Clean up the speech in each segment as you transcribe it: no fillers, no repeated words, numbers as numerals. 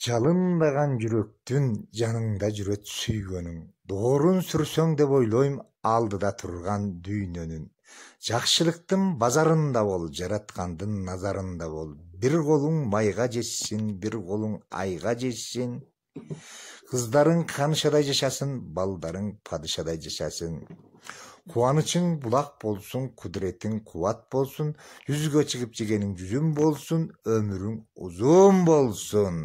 Жалындаган жүрөктүн жаныңда жүрөт сүйгөнүң. Доорун сүрсөң деп ойлойм алдыда турган дүйнөнүн. Жакшылыктын базарында бол, жараткандын назарында бол. Бир колуң майга жетсин, бир колуң айга жетсин. Кыздарың ханышадай жашасын, балдарың падышадай жашасын. Кубанычың булак болсун, кудуретиң кубат болсун, жүзгө чыгып жегениң жүзүм болсун, өмүрүң узун болсун.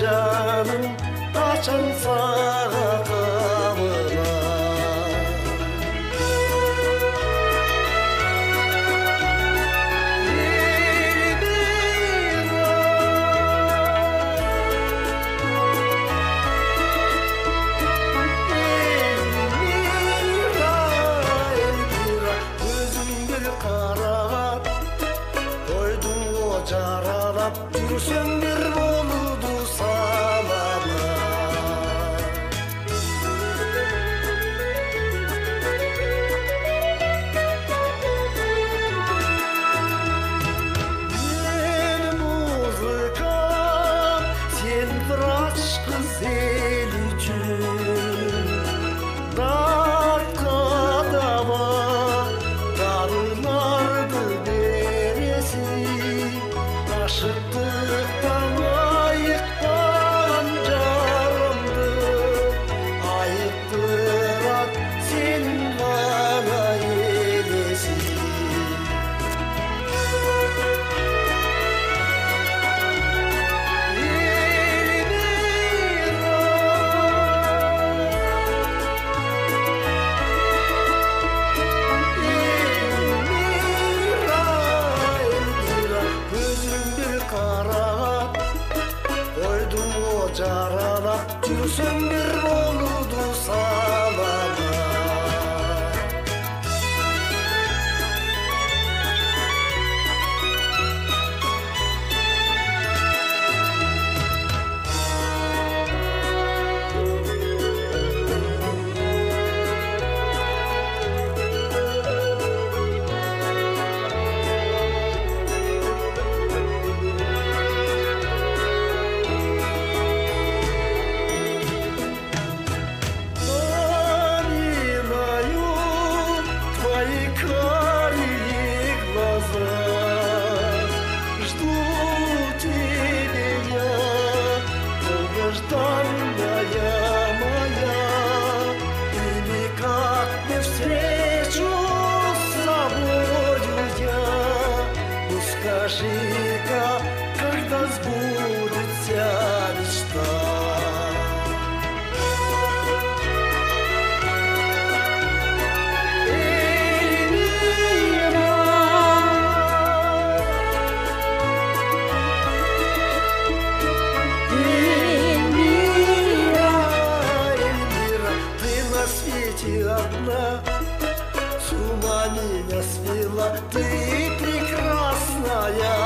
Canım kaçan sağa kabına Gözüm bir karavat koydum o caralap Yürüsün bir boludu Aşıklıktan ayıktan canımdı Ayıktırak sen bana eylesin Caralap yürüsün bir boludu salama Скажи-ка, когда сбудется мечта Эльмира, ты на свете одна С ума меня свела, ты прекрасная